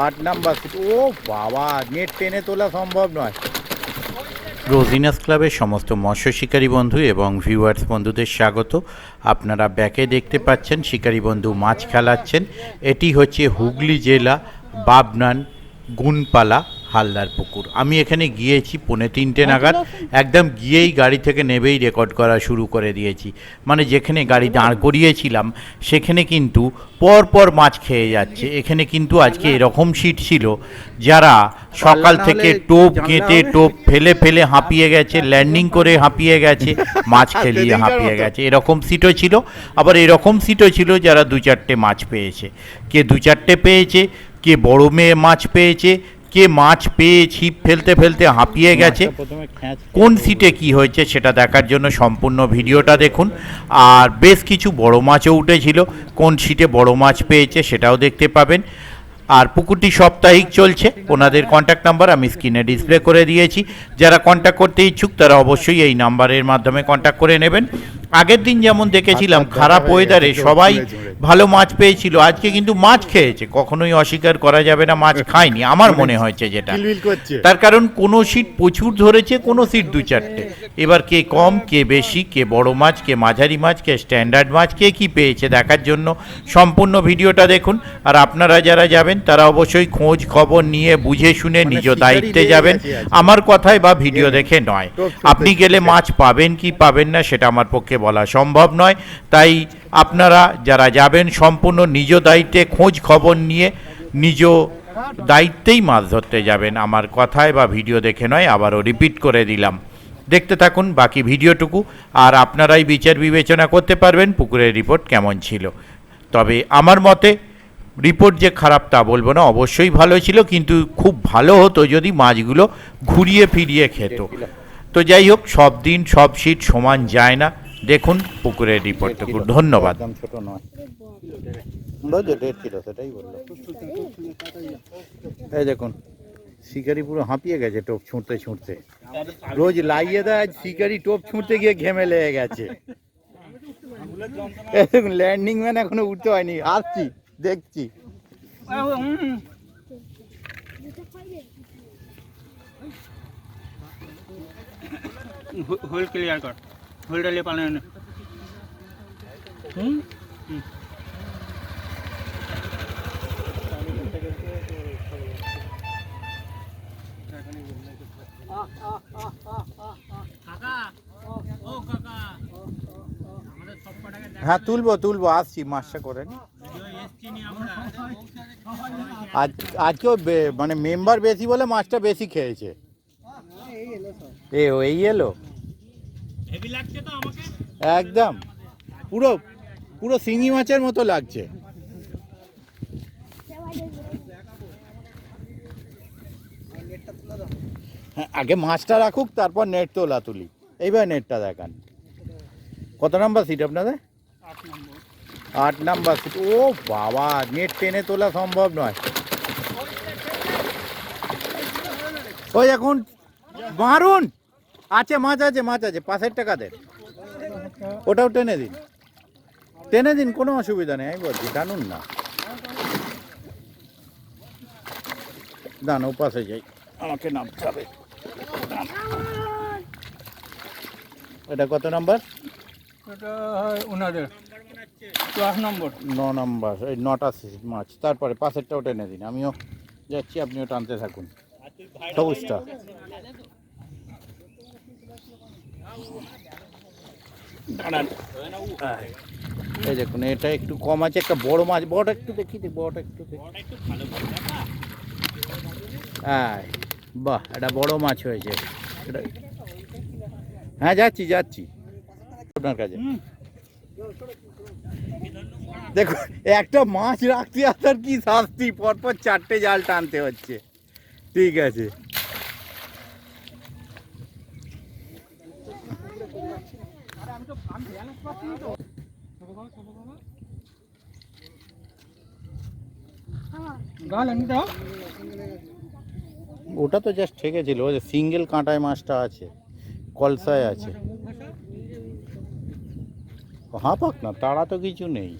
8 number seat. ও বাবা, net টেনে তোলা সম্ভব নয়। রোজিনাস ক্লাবের সমস্ত মৎস্য শিকারী বন্ধু এবং ভিউয়ার্স বন্ধুদের স্বাগত। আপনারা ব্যাকে দেখতে পাচ্ছেন শিকারী বন্ধু মাছ খেলাচ্ছেন। এটি হচ্ছে হুগলি জেলা বাবনান গুনপালা হালদার পুকুর। আমি এখানে গিয়েছি 2:45 নাগাদ, একদম গিয়েই গাড়ি থেকে নেবেই রেকর্ড করা শুরু করে দিয়েছি। মানে যেখানে গাড়ি দাঁড় করিয়েছিলাম সেখানে কিন্তু পর মাছ খেয়ে যাচ্ছে। এখানে কিন্তু আজকে এরকম সিট ছিল যারা সকাল থেকে টোপ গেঁথে টোপ ফেলে ফেলে হাঁপিয়ে গেছে, ল্যান্ডিং করে হাঁপিয়ে গেছে, মাছ খেলিয়ে হাঁপিয়ে গেছে, এরকম সিটও ছিল। আবার এরকম সিটও ছিল যারা 2-4টে মাছ পেয়েছে। কে 2-4টে পেয়েছে, কে বড় মেয়ে মাছ পেয়েছে, কে মাছ পেয়ে ছিপ ফেলতে ফেলতে হাঁপিয়ে গেছে। কোন সিটে কি হয়েছে সেটা দেখার জন্য সম্পূর্ণ ভিডিওটা দেখুন। আর বেশ কিছু বড় মাছও উঠেছিল, কোন সিটে বড় মাছ পেয়েছে সেটাও দেখতে পাবেন। আর পুকুরটি সাপ্তাহিক চলছে। ওনাদের কন্ট্যাক্ট নাম্বার আমি স্ক্রিনে ডিসপ্লে করে দিয়েছি। যারা কন্ট্যাক্ট করতে ইচ্ছুক তারা অবশ্যই এই নাম্বারের মাধ্যমে কন্ট্যাক্ট করে নেবেন। আগের দিন যেমন দেখেছিলাম খারাপ ওয়েদারে সবাই ভালো মাছ পেয়েছিল, আজকে কিন্তু মাছ খেয়েছে, কখনোই অস্বীকার করা যাবে না মাছ খায়নি আমার মনে হয়েছে যেটা। তার কারণ কোনো সিট প্রচুর ধরেছে, কোনো সিট 2-4টে। এবার কে কম কে বেশি, কে বড় মাছ কে মাঝারি মাছ কে স্ট্যান্ডার্ড মাছ কে কি পেয়েছে দেখার জন্য সম্পূর্ণ ভিডিওটা দেখুন। আর আপনারা যারা যাবেন তারা অবশ্যই খোঁজ খবর নিয়ে বুঝে শুনে নিজ দায়িত্বে যাবেন, আমার কথায় বা ভিডিও দেখে নয়। আপনি গেলে মাছ পাবেন কি পাবেন না সেটা আমার পক্ষে বলা সম্ভব নয়। তাই আপনারা যারা যাবেন সম্পূর্ণ নিজ দায়িত্বে খোঁজ খবর নিয়ে নিজ দায়িত্বেই মাছ ধরতে যাবেন, আমার কথায় বা ভিডিও দেখে নয়। আবারও রিপিট করে দিলাম, দেখতে থাকুন বাকি ভিডিওটুকু, আর আপনারাই বিচার বিবেচনা করতে পারবেন পুকুরের রিপোর্ট কেমন ছিল। তবে আমার মতে রিপোর্ট যে খারাপ তা বলবো না, অবশ্যই ভালো ছিল, কিন্তু খুব ভালো হতো যদি মাছগুলো ঘুরিয়ে ফিরিয়ে খেত। তো যাই হোক, সব দিন সব সিট সমান যায় না। দেখুন পুকুরের রিপোর্টটুকু। ধন্যবাদ। ছোট নয়, সেটাই বললো। এই দেখুন শিকারি পুরো হাঁপিয়ে গেছে টোপ ছুঁড়তে ছুঁড়তে। রোজ লাইয়ে দেয়, শিকারি টোপ ছুঁড়তে গিয়ে ঘেমে লেগে গেছে। ল্যান্ডিং ম্যান এখনো উঠতে হয়নি, আসছি দেখছি। হোল ক্লিয়ার কর, হোলটা নিয়ে পালানো। হ্যাঁ তুলবো আসছি, মাছটা করেন। আজকেও মানে মেম্বার বেশি বলে মাছটা বেশি খেয়েছে। এই এলো একদম পুরো পুরো শিঙি মাছের মতো লাগছে। হ্যাঁ, আগে মাছটা রাখুক তারপর নেট তোলা তুলি। এইবার নেটটা দেখান। কত নাম্বার সিট আপনাদের? 8 নাম্বার সিট। ও বাবা, নেট টেনে তোলা সম্ভব নয়। ওই এখন মারুন, আছে মাছ আছে পাশের টাকাদের, ওটাও টেনে দিন, কোনো অসুবিধা নেই। আমি বলছি টানুন না, দান ও পাশে যাই, আমাকে নামতে হবে। এটা কত নাম্বার? এটা ওনাদের 10 নম্বর। 9 নাম্বার, এই 9টা মাছ। তারপরে পাশেরটাও টেনে দিন, আমিও যাচ্ছি, আপনিও টানতে থাকুন সবুজটা। এই দেখুন এটা একটু কম আছে, একটা বড় মাছ, বড়টা একটু দেখি, বড়টা একটু দেখি। হ্যাঁ বাহ, এটা বড় মাছ হয়েছে। হ্যাঁ যাচ্ছি আপনার কাছে। দেখো একটা মাছ রাখতে আসার কি শাস্তি, পরপর 4টে জাল টানতে হচ্ছে। ঠিক আছে, ওটা তো জাস্ট ঠেকেছিল, ওই যে সিঙ্গেল কাঁটায় মাছটা আছে, কলসায় আছে। হাঁপাক না, তাড়া তো কিছু নেই।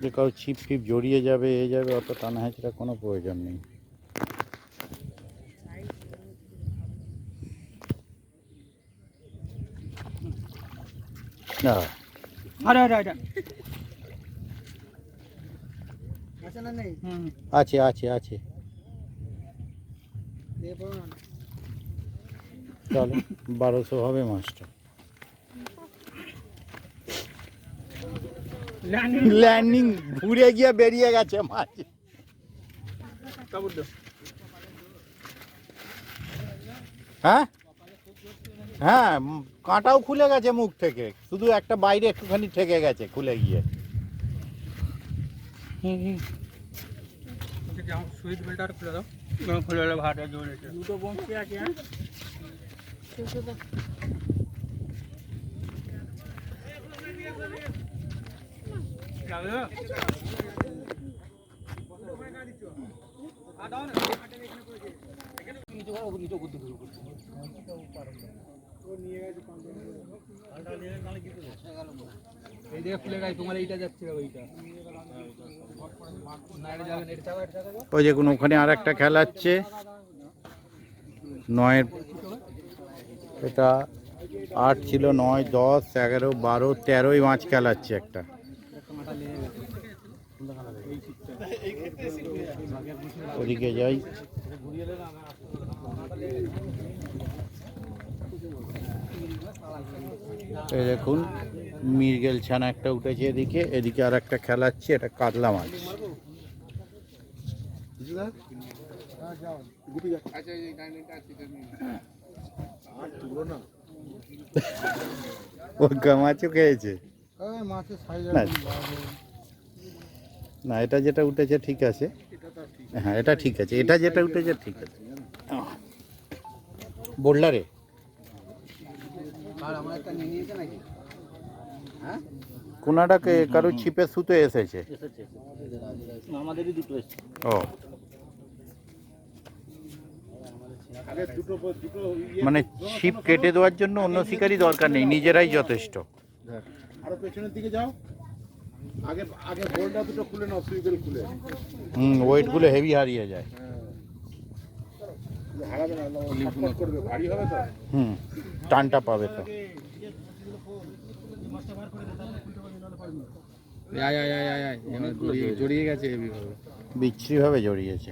যে কারো ছিপ ফিপ জড়িয়ে যাবে যাবে, অত টানা হেঁচড়া কোনো প্রয়োজন নেই। না আরে আরে আরে আছে আছে আছে, চলো 1200 হবে মাছটা। ল্যান্ডিং ঘুরে গিয়ে বেরিয়ে গেছে মাছ। হ্যাঁ হ্যাঁ, কাঁটাও খুলে গেছে মুখ থেকে, শুধু একটা বাইরে একটুখানি ঠেকে গেছে খুলে গিয়ে। সুইচ বেল্টার খুলে দাও, খুলে দিলে ভাড়া জোরে দুটো বংশী আছে। এই যে খুলে গেছে, তোমার এইটা যাচ্ছে ওইটা ওই যে কোনো ওখানে আর একটা খেলাচ্ছে 9, এটা 8 ছিল, 9, 10, 11, 12, 13ই মাছ খেলাচ্ছে একটা। ওদিকে যাই, এই দেখুন মৃগেল ছানা একটা উঠেছে এদিকে, এদিকে আর একটা খেলাচ্ছে, এটা কাতলা মাছ। ও মাছও খেয়েছে না, না এটা যেটা উঠেছে ঠিক আছে, হ্যাঁ এটা ঠিক আছে, এটা যেটা উঠেছে ঠিক আছে। বোল্ডারে কোনাটাকে কারো ছিপে সুতো এসেছে, আমাদেরই দুটো এসছে। ও মানে ছিপ কেটে দেওয়ার জন্য অন্য শিকারই দরকার নেই, নিজেরাই যথেষ্ট। আরো পেছনের দিকে যাও, আগে আগে বোল্ডটা দুটো খুলে নাও, সুইবেল খুলে। ওয়েট গুলো হেভি হারিয়ে যায়। হারাবে না, ছটফট করবে, ভারী হবে তো। টানটা পাবে তো। জড়িয়ে গেছে হেভি ভাবে, বিচ্ছিরি ভাবে জড়িয়েছে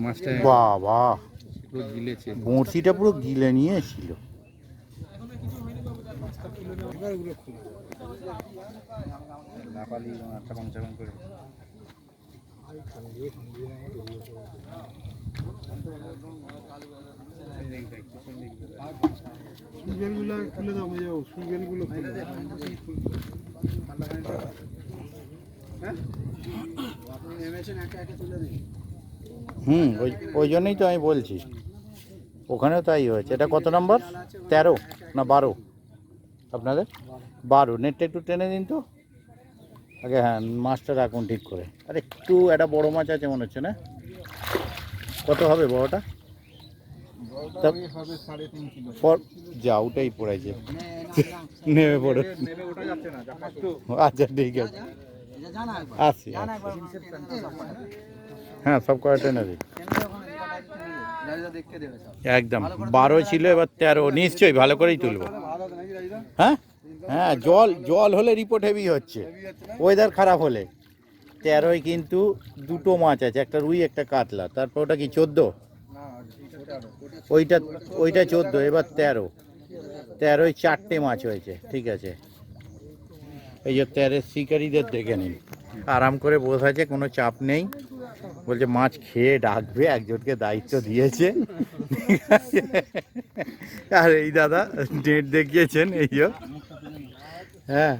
মাছটা বাবা, পুরো গিলেছে, বড়শিটা পুরো গিলে নিয়েছিল। সুইবেলগুলো খুলে দাও, সুইবেলগুলো খুলে দাও। ওই জন্যই তো আমি বলছি, ওখানেও তাই হয়েছে। এটা কত নম্বর, 13 না 12 আপনাদের? 12। নেটটা একটু টেনে দিন তো আগে, হ্যাঁ মাছটা রাখুন ঠিক করে। আর একটু একটা বড় মাছ আছে মনে হচ্ছে না, কত হবে বড়টা? যা ওটাই পড়েছে, নেমে পড়ো। আচ্ছা ঠিক আছে, আসছি। হ্যাঁ সব কয়টা টেনে দিই একদম। 12 ছিল, এবার 13 নিশ্চয়ই, ভালো করেই তুলবো। হ্যাঁ হ্যাঁ, জল হলে রিপোর্ট হেভি হচ্ছে, ওয়েদার খারাপ হলে। 13ই কিন্তু দুটো মাছ আছে, একটা রুই একটা কাতলা। তারপর ওটা কি 14? ওইটা 14, এবার 13ই 4টে মাছ হয়েছে, ঠিক আছে। এই যে 13 শিকারীদের দেখে নিন, আরাম করে বসে আছে, কোনো চাপ নেই। বলছে মাছ খেয়ে ডাকবে, একজনকে দায়িত্ব দিয়েছে। আর এই দাদা নেট দেখিয়েছেন, এই হ্যাঁ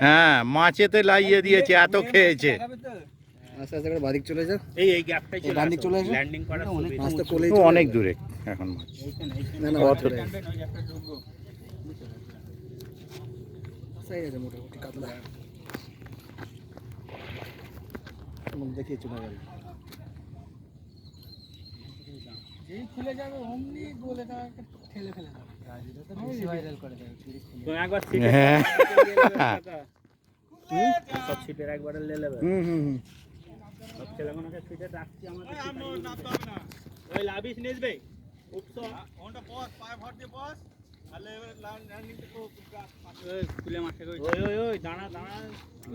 হ্যাঁ, মাছেতে লাইয়ে দিয়েছে, এত খেয়েছে। আস্তে আস্তে করে বাদিক চলে যা, এই গ্যাপটাই চলে ডান দিক চলে আসো, ল্যান্ডিং করার মাছটা কোলেই ও অনেক দূরে এখন মাছ। না না অত সাইজ আছে মোটামুটি কাতলা, দেখিয়ে চলে যাবে। যেই খুলে যাবে অমনি গোলেটা ঠেলে ফেলে দেবে। তুমি একবার ছিটে হ্যাঁ সব ছিটের একবার লে নেবে সব ছেলেগুলোকে ছিটে রাখছি আমাদের ওই লাভিস নিসবে উপসো ওটা বস পায়ে ভর দিয়ে বস আলে লার্নিং তো ওই খুলে মাঠে ওই ওই দাঁড়া দাঁড়া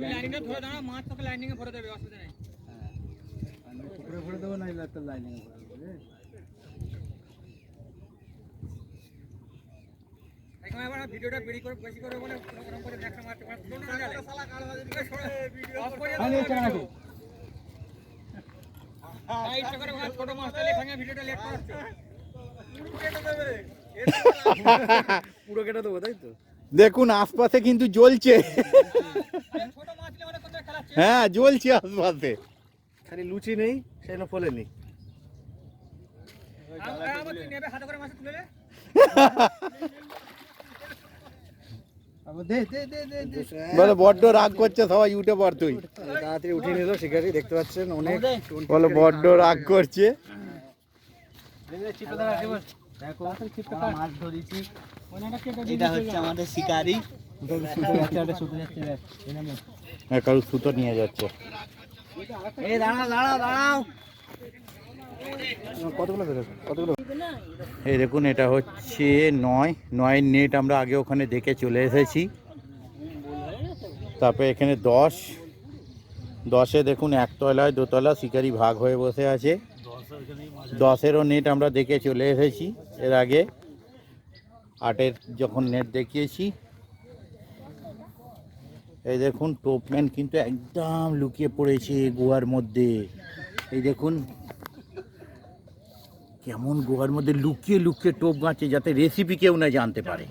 লাইনিং এ ধরে দাঁড়া মাছ তোকে লাইনিং এ ভরে দেবে অসুবিধা নেই পুরো ভরে দেবো না ইলা তো লাইনিং এ ভরে দেবে এখন আবার ভিডিওটা বেরি করে বেশি করে বলে প্রোগ্রাম করে দেখা মারতে মারতে না গেলে শালা কাল বাজে ভিডিও অফ করে দাও নাকি এই চক্করে ছোট মাছ তাহলে এখানে ভিডিওটা লেট করছে পুরো কেটে দেবো তাই তো দেখুন আশপাশে কিন্তু জ্বলছে হ্যাঁ জ্বলছে আশপাশে খালি লুচি নেই সেই না ফলে নেই বলে বড্ড রাগ করছে সবাই উঠে পড় তুই তাড়াতাড়ি উঠে নিল শিকারি দেখতে পাচ্ছেন অনেক বলে বড্ড রাগ করছে মাছ ধরেছি এটা হচ্ছে আমাদের শিকারি কারো সুতো নিয়ে যাচ্ছে এই দাঁড়াও দাঁড়াও দাঁড়াও কতগুলো কতগুলো এই দেখুন এটা হচ্ছে 9 নেট আমরা আগে ওখানে দেখে চলে এসেছি তারপরে এখানে 10 দেখুন একতলায় দোতলা শিকারি ভাগ হয়ে বসে আছে 10-এরও নেট আমরা দেখে চলে এসেছি এর আগে 8-এর যখন নেট দেখিয়েছি এই দেখুন টোপম্যান কিন্তু একদম লুকিয়ে পড়েছে গুহার মধ্যে এই দেখুন কেমন গুহার মধ্যে লুকিয়ে লুকিয়ে টোপ গাঁছে যাতে রেসিপি কেউ না জানতে পারে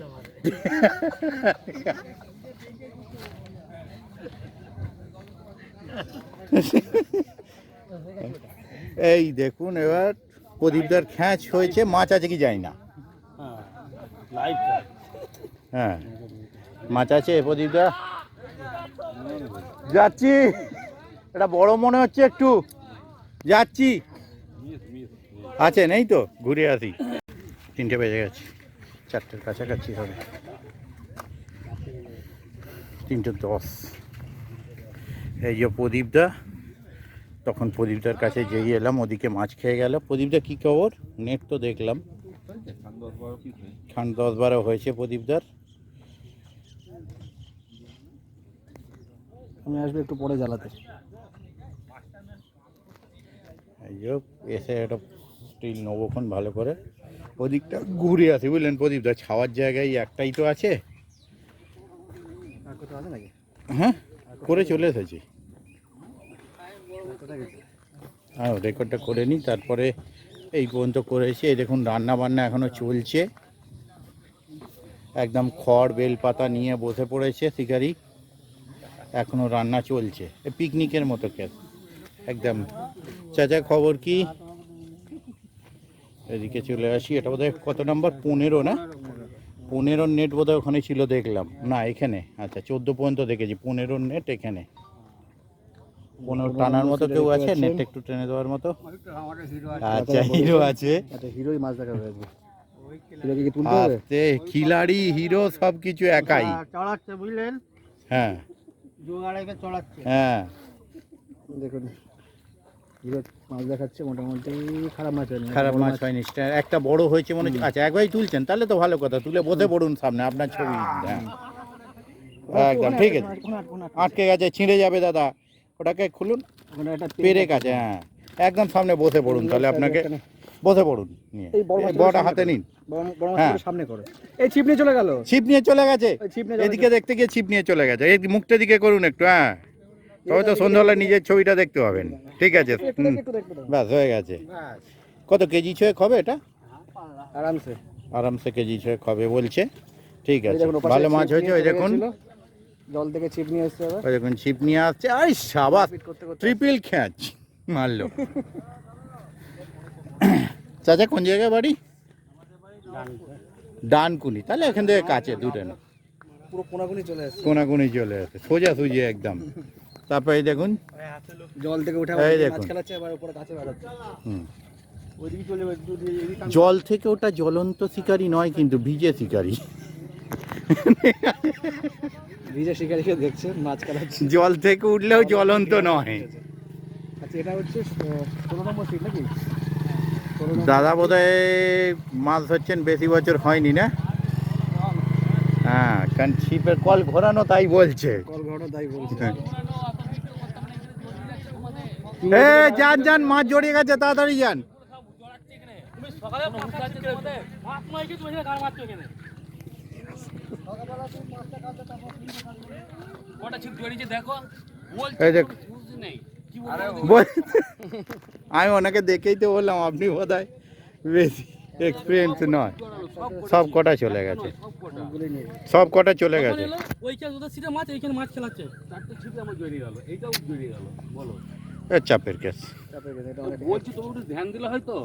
এই দেখুন এবার প্রদীপদার খ্যাঁচ হয়েছে মাছ আছে কি জানি না হ্যাঁ মাছ আছে প্রদীপদা যাচ্ছি এটা বড় মনে হচ্ছে একটু যাচ্ছি আছে নেই তো ঘুরে আসি 3টে বেজে গেছে 4টের কাছাকাছি হবে 3:10 এই যে প্রদীপদা তখন প্রদীপদার কাছে যেই এলাম ওদিকে মাছ খেয়ে গেল প্রদীপদা কী খবর নেট তো দেখলাম খান 10-12 হয়েছে প্রদীপদার আমি আসবে একটু পরে জ্বালাতে এই যে এসে একটা স্টিল নেবোক্ষণ ভালো করে ওদিকটা ঘুরে আসি বুঝলেন প্রদীপদা ছাওয়ার জায়গায় একটাই তো আছে হ্যাঁ করে চলে এসেছি হ্যাঁ রেকর্ডটা করে নিই তারপরে এই পর্যন্ত করেছি এই দেখুন রান্না বান্না এখনও চলছে একদম খড় বেলপাতা নিয়ে বসে পড়েছে শিকারি এখনও রান্না চলছে পিকনিকের মতো কেস একদম চাচা খবর কি এদিকে চলে আসি এটা বোধহয় কত নাম্বার 15 না 15 নেট বোধহয় ওখানে ছিল দেখলাম না এখানে আচ্ছা 14 পর্যন্ত দেখেছি 15 নেট এখানে 15 টানার মতো কেউ আছে নেট একটু টেনে দেওয়ার মতো আচ্ছা হিরো আছে হিরোই মাছ দেখা হয়েছে আস্তে খিলাড়ি হিরো সব কিছু একাই চড়াচ্ছে বুঝলেন হ্যাঁ জোগাড়াইকে চড়াচ্ছে হ্যাঁ দেখুন হিরো মাছ দেখাচ্ছে মোটামুটি খারাপ মাছ হয়নি খারাপ মাছ হয়নি একটা বড় হয়েছে মনে হচ্ছে আচ্ছা একবারই তুলছেন তাহলে তো ভালো কথা তুলে বসে পড়ুন সামনে আপনার ছবি হ্যাঁ একদম ঠিক আছে আটকে গেছে ছিঁড়ে যাবে দাদা ওটাকে খুলুন পেরে কাছে হ্যাঁ একদম সামনে বসে পড়ুন তাহলে আপনাকে বসে পড়ুন নিয়ে বড়টা হাতে নিন হ্যাঁ সামনে করো এই ছিপ নিয়ে চলে গেল ছিপ নিয়ে চলে গেছে এদিকে দেখতে গিয়ে ছিপ নিয়ে চলে গেছে এই মুখটা দিকে করুন একটু হ্যাঁ তবে তো সন্ধ্যাবেলা নিজের ছবিটা দেখতে পাবেন ঠিক আছে ব্যাস হয়ে গেছে কত কেজি ছয়েক হবে এটা আরামসে কেজি ছয়েক হবে বলছে ঠিক আছে ভালো মাছ হয়েছে ওই দেখুন জল থেকে ছিপ নিয়ে আসছে ওই দেখুন ছিপ নিয়ে আসছে আই সাবাস ট্রিপল খ্যাচ মারলো চাচা কোন জায়গায় বাড়ি ডানকুনি তাহলে এখান থেকে কাছে দুটো না পুরো কোনাকুনি চলে আসছে কোনাকুনি চলে আসে সোজা সুজি একদম তারপরে দেখুন জল থেকে উঠে এই দেখুন মাছ খেলাচ্ছে আবার উপরে কাছে বেড়াচ্ছে ওইদিকে চলে যাবে, এদিকে জল থেকে ওটা জ্বলন্ত শিকারি নয়, কিন্তু ভিজে শিকারি। ভিজে শিকারিকে দেখছে মাছ কাটাচ্ছে। জল থেকে উঠলেও জ্বলন্ত নয়। আচ্ছা, এটা হচ্ছে 16 নম্বর সিট নাকি? দাদা বোধহয় মাছ ধরছেন বেশি বছর হয়নি না? হ্যাঁ, কারণ ছিপের কল ঘোরানো তাই বলছে। কল ঘোড়া তাই বলছে। এ যান যান, মাছ জড়িয়ে গেছে, তাড়াতাড়ি যান। এই দেখ, আমি ওনাকে দেখেই তো বললাম আপনি বোধহয় বেশি এক্সপিরিয়েন্স নয়। সব কটা চলে গেছে, সব কটা চলে গেছে। এ চাপের কেস। বলছি তোমার একটু ধ্যান দিলে হয়তো।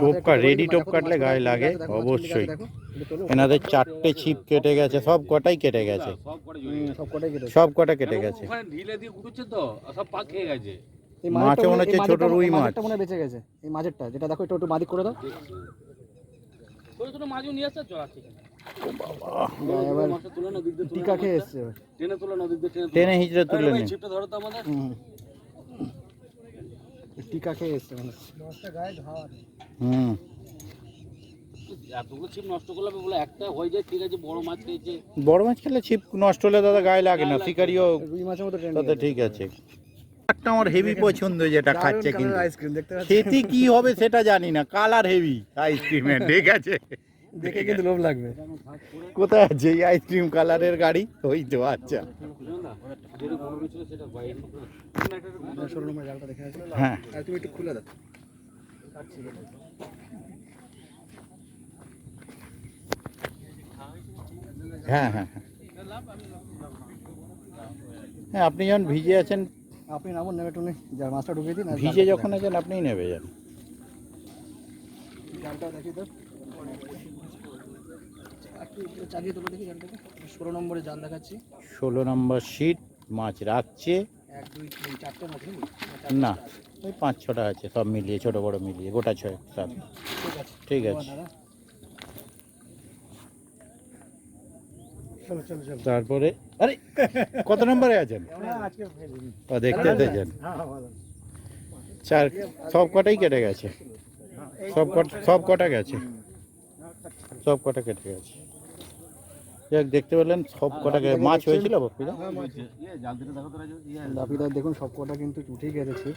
টোপ কাট, রেডি টোপ কাটলে গায়ে লাগে অবশ্যই। এনাদের 4টে ছিপ কেটে গেছে, সব কটাই কেটে গেছে, সব কটা কেটে গেছে। ঢিলে দিয়ে গুটুচ্ছে তো, সব পাক খেয়ে গেছে। মাছও মনে হচ্ছে ছোট রুই মাছ। মনে বেঁচে গেছে এই মাছেরটা, যেটা দেখো একটু মাদিক করে দাও। ছোট ছোট মাছও নিয়ে আসছে, চড়াচ্ছে। এবার তুলে না, দিক দিয়ে টিকা খেয়ে এসছে। টেনে তুলে না, দিক দিয়ে টেনে হিচড়ে তুলে নে। ছিপটা ধরো তো আমাদের। টিকা খেয়ে এসছে মানে। এতগুলো ছিপ নষ্ট করলে বলে একটা হয়ে যায়, ঠিক আছে, বড় মাছ খেয়েছে। বড় মাছ খেলে ছিপ নষ্ট হলে দাদা গায়ে লাগে না, শিকারিও রুই মাছের মতো তাতে ঠিক আছে। একটা আমার হেভি পছন্দ, যেটা খাচ্ছে, কিন্তু আইসক্রিম দেখতে পাচ্ছি, খেতে কি হবে সেটা জানি না। কালার হেভি আইসক্রিমের, ঠিক আছে, দেখে কিন্তু লোভ লাগবে। কোথায় আছে এই আইসক্রিম কালারের গাড়ি? ওই তো, আচ্ছা, 16 নম্বর জালটা দেখে আছে। হ্যাঁ আর তুমি একটু খুলে দাও। হ্যাঁ হ্যাঁ হ্যাঁ হ্যাঁ, আপনি যখন ভিজে আছেন, আপনি নামুন, নেমে টুনে যা মাছটা ঢুকিয়ে দিন। ভিজে যখন আছেন আপনিই নেবে যান। জালটা দেখি তো, একটু চাগিয়ে তুলে দেখি জালটাকে। 16 নম্বরে জাল দেখাচ্ছি। 16 নম্বর সিট, মাছ রাখছে 1 2 3 4টে মাছ নাকি? না, ওই 5-6টা আছে, সব মিলিয়ে, ছোট বড় মিলিয়ে, গোটা 6-7। ঠিক আছে, ঠিক আছে, দাদা চলো চলো চলো। তারপরে আরে কত নম্বরে আছেন? আজকে ও দেখতে যান। হ্যাঁ ভালো। 4, সব কটাই কেটে গেছে, সব কটা গেছে, সব কটা কেটে গেছে। যাক, দেখতে পেলেন সব কটা মাছ হয়েছিল বাপিদা। দাপিদার দেখুন সব কটা কিন্তু উঠেই গেছে।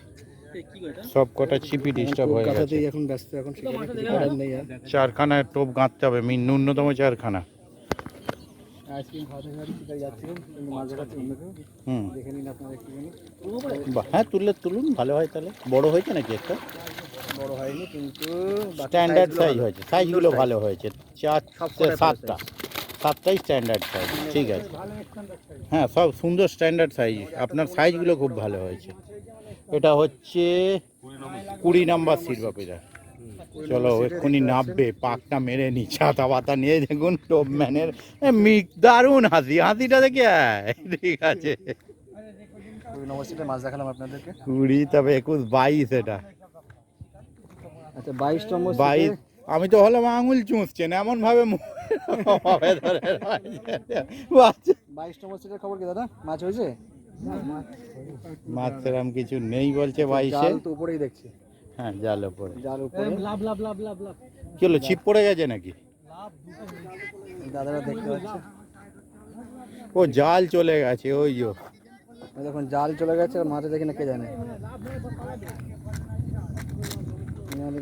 সব কটা ছিপি ডিস্টার্ব হয়ে গেছে। গাছাতেই এখন ব্যস্ত, এখন শিকারে কিছু করার নেই আর। 4খানা টোপ গাঁথতে হবে, ন্যূনতম 4খানা। আইসক্রিম খাওয়াতে খাওয়াতে শিকারে যাচ্ছিলেন, কিন্তু মাছ ধরাচ্ছে অন্য কেউ। দেখে নিন আপনারা একটুখানি। বাহ, হ্যাঁ, তুলুন, ভালো হয়। তাহলে বড় হয়েছে নাকি? একটা বড় হয়নি, কিন্তু স্ট্যান্ডার্ড সাইজ হয়েছে, সাইজগুলো ভালো হয়েছে। 7টাই স্ট্যান্ডার্ড সাইজ, ঠিক আছে। হ্যাঁ, সব সুন্দর স্ট্যান্ডার্ড সাইজ, আপনার সাইজগুলো খুব ভালো হয়েছে। এটা হচ্ছে 20 নম্বর সিট বাপিদা। চলো এক্ষুনি নামবে, পাকটা মেরে নি, ছাতা পাতা নিয়ে। দেখুন টপ ম্যানের দারুণ হাসিটা দেখে, ঠিক আছে। 20 নম্বর সিটে মাছ দেখালাম আপনাদেরকে। 20, তবে 21, 22 এটা। আচ্ছা, 22 নম্বর 22, আমি তো হলাম আঙুল চুষছেন এমন ভাবে ধরে। 22 নম্বর সিটের খবর কি দাদা? মাছ হয়েছে? মাছ সেরকম কিছু নেই বলছে 22-এ। জাল তো উপরেই দেখছি। হ্যাঁ, জাল উপরে। জাল উপরে লাভ লাভ লাভ লাভ লাভ। কি হলো, ছিপ পড়ে গেছে নাকি? দাদারা দেখতে পাচ্ছে, ও জাল চলে গেছে, ওই যো দেখুন জাল চলে গেছে, আর মাছে দেখি না কে জানে।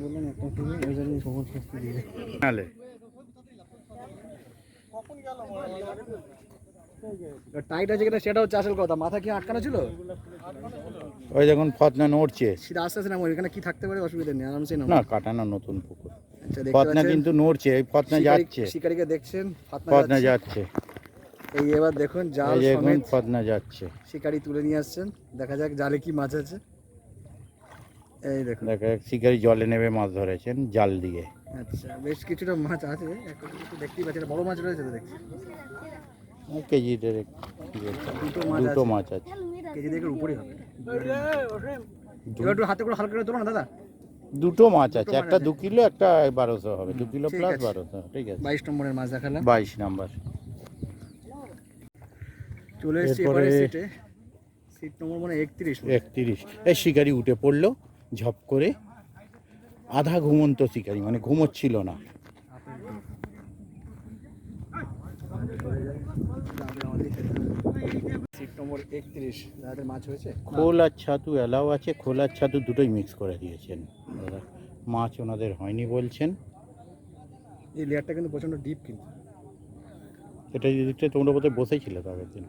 বললেন একটা ওই জন্য সমস্ত শাস্তি দিয়ে। নালে টাইট আছে কিনা সেটা হচ্ছে আসল কথা। মাথা কি আটকানো ছিল? ওই দেখুন ফতনা নড়ছে। সিধা আস্তে আস্তে নামো, এখানে কি থাকতে পারে, অসুবিধা নেই, আরামসে নামো। না, কাটানো নতুন পুকুর। আচ্ছা, দেখতে ফতনা পাচ্ছেন কিন্তু নড়ছে, এই ফতনা যাচ্ছে, শিকারীকে দেখছেন, ফতনা যাচ্ছে। এই এবার দেখুন জাল এই দেখুন সমেত ফতনা যাচ্ছে। শিকারি তুলে নিয়ে আসছেন। দেখা যাক জালে কি মাছ আছে। এই দেখুন, দেখা যাক, শিকারি জলে নেবে মাছ ধরেছেন জাল দিয়ে। আচ্ছা, বেশ কিছুটা মাছ আছে, একটা কিছু দেখতেই পাচ্ছি, বড় মাছ রয়েছে তো দেখছি। কেজি দুটো মাছ মাছ আছে। কেজি দেখে উপরে হবে। এবার একটু হাতে করে হালকা করে তোলো না দাদা। দুটো মাছ আছে, একটা 2 কিলো, একটা 1200 হবে, 2 কিলো ঠিক প্লাস আছে। 1200, ঠিক আছে। 22 নম্বরের মাছ দেখালাম। 22 নাম্বার। চলে এসেছি এরপরে এবারে সিটে। সিট নম্বর মানে 31। 31। এই শিকারি উঠে পড়লো ঝপ করে, আধা ঘুমন্ত শিকারি, মানে ঘুমোচ্ছিল না। সিট নম্বর 31 দাদাদের মাছ হয়েছে। খোল আর ছাতু এলাও আছে, খোল আর ছাতু দুটোই মিক্স করে দিয়েছেন দাদা। মাছ ওনাদের হয়নি বলছেন। এই লেয়ারটা কিন্তু প্রচন্ড ডিপ কিন্তু। এটা এই দিকটা তোমরা বোধহয় বসেছিলে তো আগের দিন।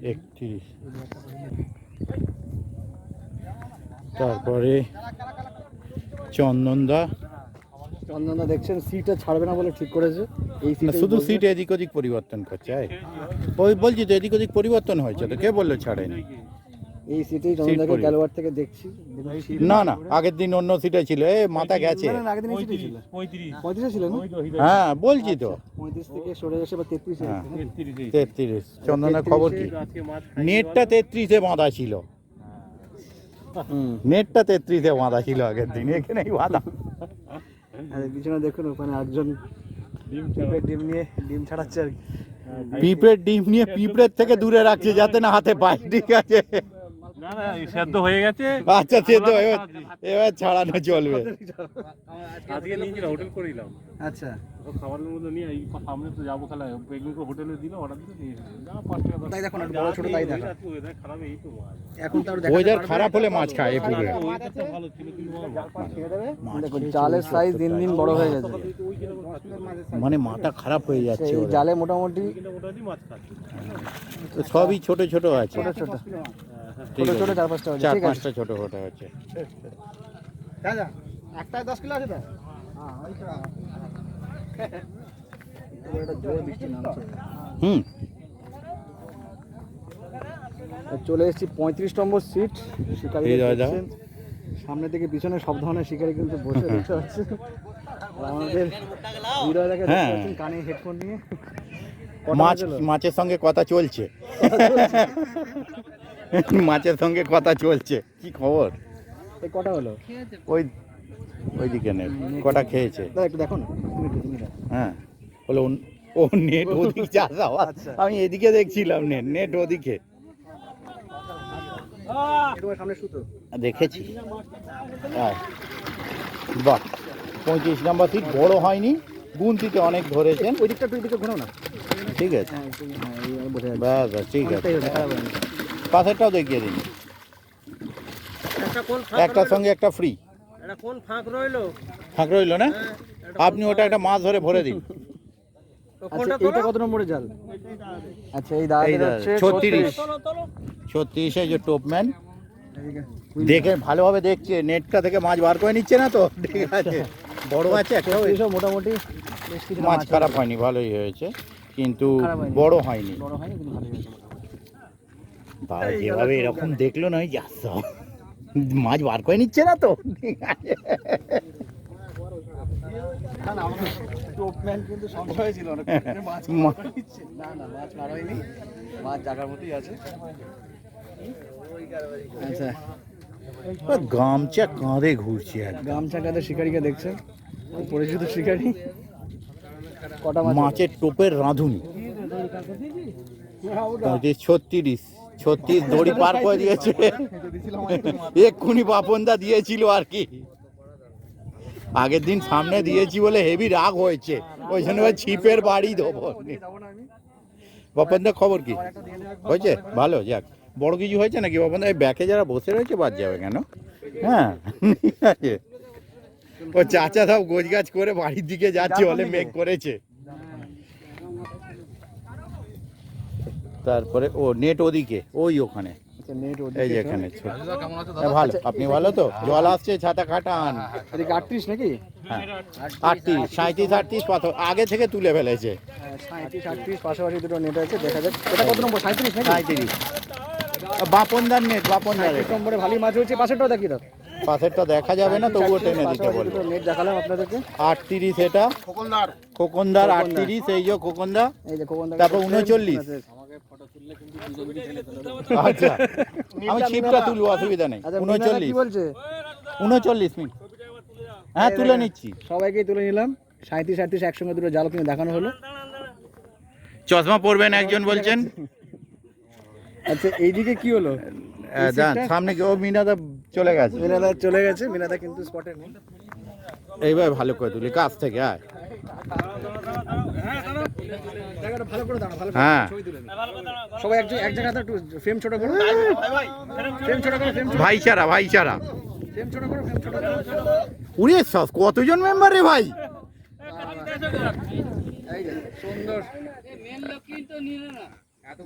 31। তারপরে চন্দনদা, চন্দনদা দেখছেন সিটটা ছাড়বে না বলে ঠিক করেছে। এই না সিটে শুধু সিট এদিক ওদিক পরিবর্তন করছে। ওই বলছি তো এদিক ওদিক পরিবর্তন হয়েছে, তো কে বললো ছাড়েনি? এই সিটেই চন্দনদাকে পরিবর্তন। গ্যালোয়ার থেকে দেখছি। না না, আগের দিন অন্য সিটে ছিল, এ মাথা গেছে। না, না, আগের দিন এই সিটেই ছিল। 35 ছিল না? হ্যাঁ বলছি তো। 35 থেকে সরে এসে বা 33 এ হ্যাঁ আছে না? 33। চন্দনের খবর কি? নেটটা 33-এ বাঁধা ছিল, হুম। নেটটা 33-এ বাঁধা ছিল আগের দিন, এখানেই বাঁধা। আর পিছনে দেখুন ওখানে একজন পিঁপড়ের ডিম নিয়ে ডিম ছাড়াচ্ছে আর কি। পিঁপড়ের ডিম নিয়ে পিঁপড়ের থেকে দূরে রাখছে যাতে না হাতে পায়, ঠিক আছে। না না সেদ্ধ হয়ে গেছে। আচ্ছা সে তো এবার ছাড়ানো চলবে। আজকে নিয়েছিল হোটেল করিলাম। আচ্ছা, ও খাবারের মধ্যে নিয়ে এই সামনে তো যাবো খেলা বেগুন হোটেলে দিল, অর্ডার দিতে নিয়েছিল। যা 5 টাকা তাই দেখো না, বড় ছোট তাই দেখো। ওয়েদার খারাপ, এই তো মাছ। এখন তার দেখা ওয়েদার খারাপ হলে মাছ খায় এই পুকুরে। ওয়েদারটা ভালো ছিল কিন্তু দেখো জালের সাইজ দিন দিন বড় হয়ে গেছে। মানে মাথা খারাপ হয়ে যাচ্ছে এই ওরা। জালে মোটামুটি মোটামুটি মাছ খাচ্ছে। তো সবই ছোট ছোট আছে, ছোট ছোট ঠিক ছোট আছে। ছোট 4-5টা হচ্ছে। চার ঠিক আছে পাঁচটা ছোট ছোট আছে। দাদা একটাই 10 কিলো আছে তো? হ্যাঁ ওই তো এটা জোর বৃষ্টি নামছে। হুম। চলে এসেছি 35 নম্বর সিট। শিকারি এই দাদা। দেখছেন, সামনে থেকে পিছনে সব ধরনের শিকারি কিন্তু বসে রয়েছে হচ্ছে। আর আমাদের হৃদয় দেখে হ্যাঁ। কানে হেডফোন নিয়ে মাছ, মাছের সঙ্গে কথা চলছে। মাছের সঙ্গে কথা চলছে। কি খবর? এই কটা হলো? ওই ওইদিকে নেই, কটা খেয়েছে। দাদা একটু দেখো না, তুমি দেখো। হ্যাঁ বলে ও নেট ওদিকে চাষ আওয়াজ, আমি এদিকে দেখছিলাম নেট, নেট ওদিকে তোমার সামনে সুতো। দেখেছি। হ্যাঁ বাহ, 35 নম্বর সিট বড় হয়নি, গুনতিতে অনেক ধরেছেন। ওই দিকটা একটু ঘোরাও না। ঠিক আছে, হ্যাঁ এই বোঝা যাচ্ছে। ব্যাস ব্যাস, ঠিক আছে। অনেকটাই হলো, খারাপ হয়নি। পাশেরটাও দেখিয়ে দিন, একটার সঙ্গে একটা ফ্রি। এটা কোন ফাঁক রইলো? ফাঁক রইলো না, আপনি ওটা একটা মাছ ধরে ভরে দিন। আচ্ছা এইটা কত নম্বরের জাল? আচ্ছা এই এই দাদাদের দাদা, হচ্ছে 36। 36-এ যে টোপম্যান দেখে ভালোভাবে দেখছে, নেটটা থেকে মাছ বার করে নিচ্ছে না তো, ঠিক আছে। বড় আছে একটা, এইসব মোটামুটি বেশ কিছু মাছ খারাপ হয়নি, ভালোই হয়েছে, কিন্তু খারাপ হয়নি। বড় হয়নি। বড় হয়নি কিন্তু ভালো হয়েছে। বাবা যেভাবে এরকম দেখলো না, মাছ বার করে নিচ্ছে না তো, ঠিক আছে। না না আমাদের টপম্যান কিন্তু সংশয় ছিল না, মাছ মা- মারা দিচ্ছে। না না মাছ মারা হয়নি, মাছ জায়গার মতোই আছে। আচ্ছা গামছা কাঁধে ঘুরছে একদম। গামছা কাঁধে শিকারিকে দেখছেন, ওই পরিচিত শিকারি। কটা মাছ? মাছের টোপের রাঁধুনি। 36 দড়ি পার করে দিয়েছে, এক্ষুনি বাপনদা দিয়েছিল আর কি। আগের দিন সামনে দিয়েছি বলে হেভি রাগ হয়েছে, ওই জন্য ছিপের বাড়ি দেবো। বাপনদা খবর কি হয়েছে? ভালো, যাক। বড় কিছু হয়েছে নাকি বাপনদা? এই ব্যাকে যারা বসে রয়েছে বাদ যাবে কেন? হ্যাঁ ঠিক আছে। ও চাচা সব গোছ গাছ করে বাড়ির দিকে যাচ্ছে, বলে মেঘ করেছে। তারপরে ও নেট ওদিকে, ওই ওখানে, আচ্ছা নেট এই যে এখানে। ভালো, আপনি ভালো তো? জল আসছে, ছাতা খাটান। এদিকে 38 নাকি? হ্যাঁ 38, 37, 38 পাথর আগে থেকে তুলে ফেলেছে। 37 38 পাশাপাশি দুটো নেট আছে, দেখা যাক এটা কত নম্বর? 37 নাকি? 37 বাপনদার নেট, বাপনদার। 37 নম্বরে ভালোই মাছ হয়েছে। পাশেরটাও দেখি দাও। পাশেরটা দেখা যাবে না, তবুও টেনে দিতে পাশাপাশি বলবো। দুটো নেট দেখালাম আপনাদেরকে। 38 এটা খোকনদার, 38 এই যে খোকনদা। এই যে খোকন তারপর 39, আচ্ছা আমি ছিপটা তুলবো, অসুবিধা নেই। আচ্ছা মিনাদা 39 কি বলছে? 39 মিনিট। হ্যাঁ তুলে নিচ্ছি। সবাইকেই তুলে নিলাম। 37 38 একসঙ্গে দুটো জাল কিনে দেখানো হলো। চশমা পরবেন একজন বলছেন। আচ্ছা এইদিকে কি হলো? যান সামনে কি, ও মিনাদা চলে গেছে। মিনাদা চলে গেছে, মিনাদা কিন্তু স্পটে নেই। এইবার ভালো করে তুলি কাছ থেকে। আয় জায়গাটা ভালো করে দাঁড়াও, ভালো করে হ্যাঁ ছবি তুলে নিই। সবাই এক জায়গাতে একটু ফ্রেম ছোট করো, ফ্রেম ছোট করো, ভাইচারা ভাইচারা। ফ্রেম ছোট করো, ফ্রেম ছোট করো। উড়ে কতজন মেম্বার রে ভাই? এই যে সুন্দর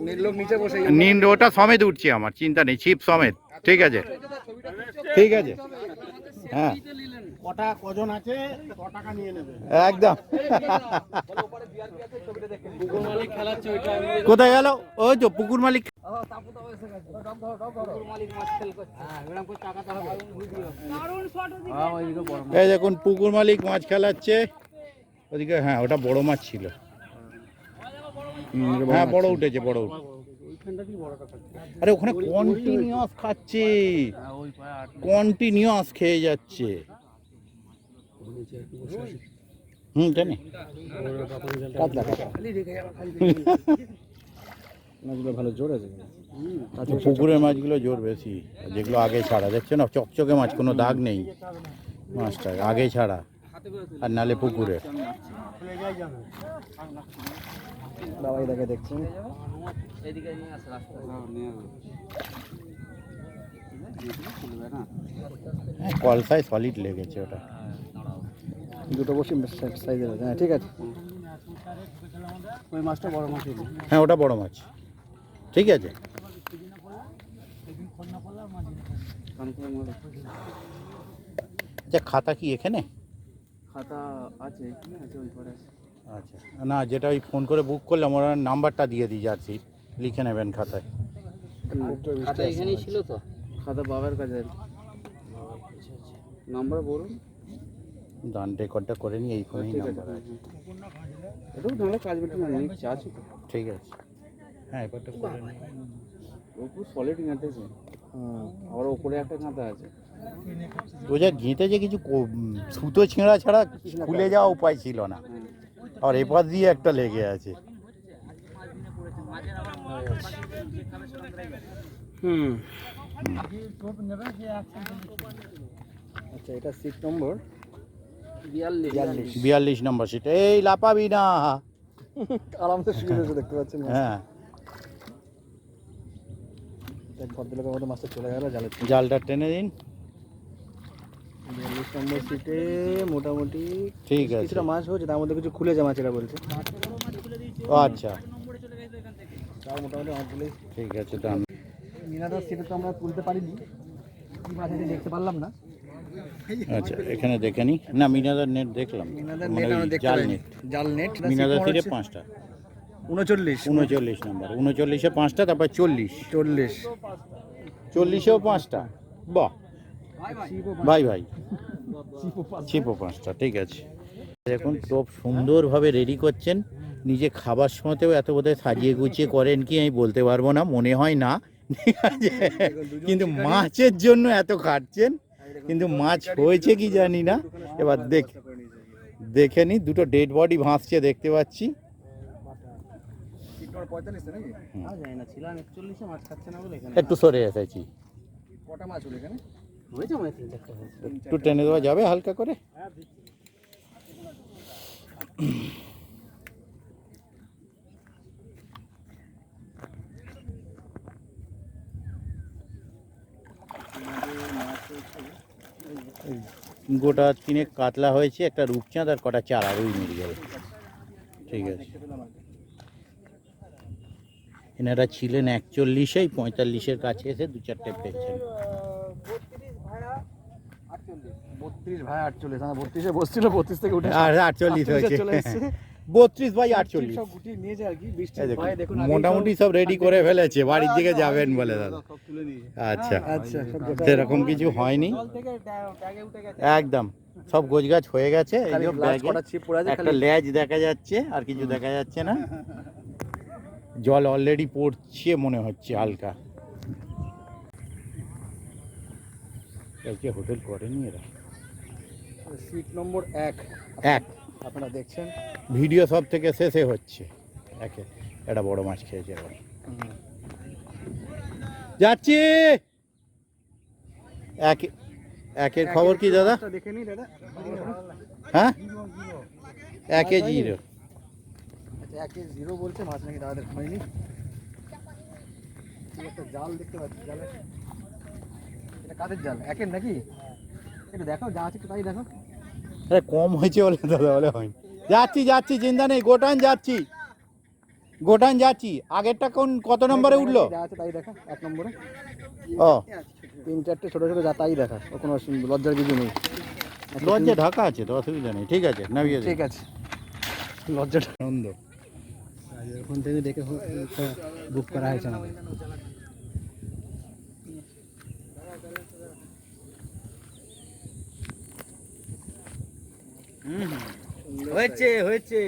মেন লোক নিচে বসে নিন ওটা সমেত উঠছে আমার, চিন্তা নেই, ছিপ সমেত। ঠিক আছে ঠিক আছে হ্যাঁ কজন আছে, ক টাকা নিয়ে নেবে? একদম। কোথায় গেল? ওই তো পুকুর মালিক। এই দেখুন পুকুর মালিক মাছ খেলাচ্ছে ওদিকে। হ্যাঁ ওটা বড় মাছ ছিল। হ্যাঁ বড় উঠেছে, বড় উঠে। আরে ওখানে কন্টিনিউয়াস খাচ্ছে, কন্টিনিউয়াস খেয়ে যাচ্ছে। জানি মাছগুলো ভালো জোর আছে। পুকুরের মাছগুলো জোর বেশি, যেগুলো আগে ছাড়া। দেখছো না চকচকে মাছ, কোনো দাগ নেই মাছটা, আগে ছাড়া। আর নালে পুকুরে বাবাই দেখে দেখছেন। কলসায় সলিড লেগেছে ওটা। দুটো বসি সাইজের আছে। হ্যাঁ ঠিক আছে। ওই মাছটা বড় মাছ। হ্যাঁ ওটা বড় মাছ। ঠিক আছে আচ্ছা খাতা কি এখানে? খাতা আছে, কি আছে ওই পরে। আচ্ছা না, যেটা ওই ফোন করে বুক করলাম ওরা নাম্বারটা দিয়ে দিই, জার্সি লিখে নেবেন খাতায়। খাতা এখানেই ছিল তো? খাতা বাবার কাছে। নাম্বার বলুন। দান রেকর্ডটা করে নিই, এই ফোনেই নাম্বার আছে। এটাও নাহলে কাজ বেটে না নিয়ে আছে। ঠিক আছে হ্যাঁ এবারটা করে নিই। ওপর সলিড গাঁথেছে। আবার উপরে একটা গাঁথা আছে। ও যা ঘেঁটেছে, কিছু সুতো ছেঁড়া ছাড়া খুলে যাওয়া উপায় ছিল না। আর এপাশ দিয়ে একটা লেগে আছে। আচ্ছা এটা সিট নম্বর 42 নম্বর সিট। এই লাপাবি না। আরামসে শুয়ে রয়েছে, দেখতে পাচ্ছেন। হ্যাঁ এক ভদ্রলোকের মতো মাছটা চলে গেল জালে। জালটা টেনে দিন। 42 নম্বর সিটে মোটামুটি ঠিক আছে। কিছুটা মাছ হয়েছে, তার মধ্যে কিছু খুলেছে মাছেরা বলছে। আচ্ছা তার মোটামুটি অনেকগুলোই। ঠিক আছে ডান। মিনাদার সিটে তো আমরা তুলতে পারিনি, কি মাছ আছে দেখতে পারলাম না। আচ্ছা এখানে দেখে নি। না মিনাদার নেট দেখলাম, মিনাদার মানে নেট ওই আমরা দেখতে জাল পাইনি। নেট। জাল নেট মিনাদার সিটে 5টা। 39 নম্বর 39-এ 5টা, তারপর 40 40-এও 5টা। বাহ ভাই ভাই ছিপও 5টা। ঠিক আছে দেখুন টোপ সুন্দরভাবে রেডি করছেন। নিজে খাবার সময়তেও এত বোধহয় সাজিয়ে গুছিয়ে করেন কি আমি বলতে পারবো না, মনে হয় না। ঠিক আছে কিন্তু মাছের জন্য এত খাটছেন, কিন্তু মাছ হয়েছে কি জানি না। এবার দেখে নি, দুটো ডেড বডি ভাসছে দেখতে পাচ্ছি। একটু সরে এসেছি, একটু টেনে দেওয়া যাবে হালকা করে। গোটা 3 কাতলা হয়েছে, একটা রূপচাঁদ আর কটা চারা রুই মৃগেল। ঠিক আছে এনারা ছিলেন 41-এই, 45-এর কাছে এসে 2-4টে পেয়েছেন। 32 ভাই 48, আমরা 32-এ বসছিল, 32 থেকে উঠে আর 48 হয়েছে। চলে এসেছে। 32/48 সব গুটি নিয়েছে আর কি। বৃষ্টি এই দেখুন, ভয়ে দেখুন মোটামুটি সব রেডি করে ফেলেছে, বাড়ির দিকে যাবেন বলে দাদা। আচ্ছা আচ্ছা সব সেরকম কিছু হয়নি একদম, সব গোছগাছ হয়ে গেছে। এই যে ব্যাগে কটা ছিপ পড়ে আছে, একটা লেজ দেখা যাচ্ছে, আর কিছু দেখা যাচ্ছে না। জল অলরেডি পড়ছে মনে হচ্ছে হালকা। হোটেল করেনি এরা। সিট নম্বর 1 এক আপনারা দেখছেন। ভিডিও সব থেকে শেষে হচ্ছে। একে একটা বড় মাছ খেয়েছে এখন। যাচ্ছি। একের খবর কি দাদা? দেখে নি দাদা। হ্যাঁ 1-0। আচ্ছা 1-0 বলছে, মাছ নাকি দাদাদের হয়নি। একটা জাল দেখতে পাচ্ছি, জালে এটা কাঠের জাল একের নাকি? এটা দেখো যা আছে তাই দেখো। আরে কম হয়েছে বলে দাদা বলে হয়নি। যাচ্ছি চিন্তা নেই, গোটান যাচ্ছি। আগেরটা কত নম্বরে উঠলো? যা আছে তাই দেখা 1 নম্বরে। ও 3-4টে ছোট ছোট যা তাই দেখা, ও কোনো লজ্জার কিছু নেই। লজ্জা ঢাকা আছে তো, অসুবিধা নেই। ঠিক আছে নামিয়ে ঠিক আছে, লজ্জাটা আনন্দ। ওখান থেকে দেখে বুক করা হয়েছে আমাদের। হয়েছে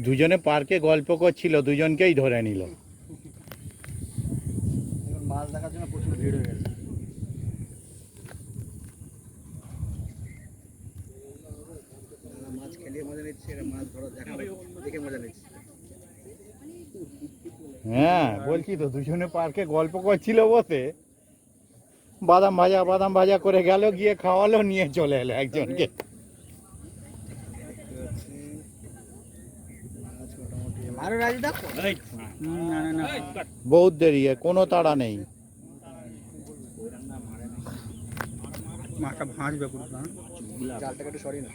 দুজনে পার্কে গল্প করছিল, দুজনকেই ধরে নিল। এখন মাছ দেখার জন্য প্রচুর ভিড় হয়ে গেছে। মাছ খেলে মজা নিচ্ছে, এরা মাছ ধরা দেখে মজা নিচ্ছে। হ্যাঁ বলছি তো, দুজনে পার্কে গল্প করছিল বসে, বাদাম ভাজা করে গেল, গিয়ে খাওয়ালো, নিয়ে চলে এলো একজনকে। বহুত দেরি, কোনো তাড়া নেই। মাছটা ভাঁজবে পুরো। জালটাকে একটু সরিয়ে না।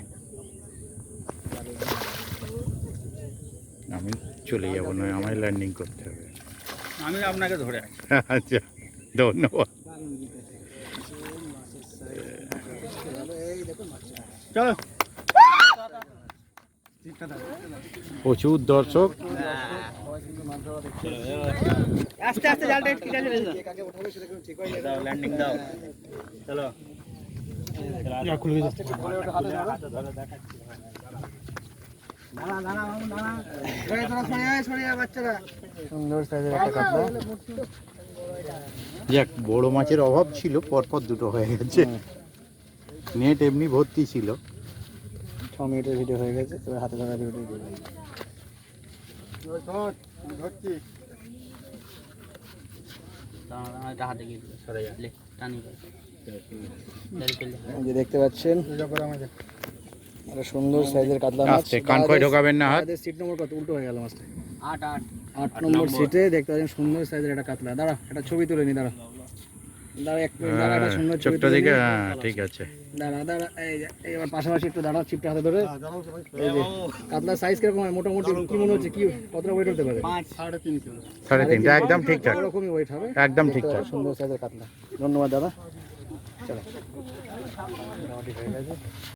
আমি চলে যাবো, নয় আমায় ল্যান্ডিং করতে হবে। আমি আপনাকে ধরে আচ্ছা ধন্যবাদ। চলো। প্রচুর দর্শক। আস্তে আস্তে জালটা ঠিক আছে, দাও ল্যান্ডিং দাও। চলো খুলে যাচ্ছে। সুন্দর সাইজের একটা কাতলা। যাক, বড় মাছের অভাব ছিল, পরপর দুটো হয়ে গেছে। নেট এমনি ভর্তি ছিল। 6 মিনিটের ভিডিও হয়ে গেছে, তবে হাতে ধরা ভিডিও দিয়ে যে দেখতে পাচ্ছেন একটা সুন্দর সাইজের কাতলা মাছ। আস্তে, কান খয় ঢোকাবেন না হাত। সিট নম্বর কত? উল্টো হয়ে গেল মাছটা। 8 নম্বর সিটে দেখতে পাচ্ছেন সুন্দর সাইজের একটা কাতলা। দাঁড়া একটা ছবি তুলে নি, দাঁড়া এক মিনিট, দাঁড়া একটা সুন্দর ছবি চোখটা তুলে দেখে, নি। হ্যাঁ ঠিক আছে। দাঁড়া এই যে এবার পাশাপাশি একটু দাঁড়া, চিপটা হাতে ধরে। এই যে কাতলার সাইজ কিরকম হয় মোটামুটি কি মনে হচ্ছে, কি কতটা ওয়েট হতে পারে? 3.5 কিলো। 3.5 একদম ঠিকঠাক, এরকমই ওয়েট হবে, একদম ঠিকঠাক। সুন্দর সাইজের কাতলা। ধন্যবাদ দাদা। চলো মোটামুটি হয়ে গেছে।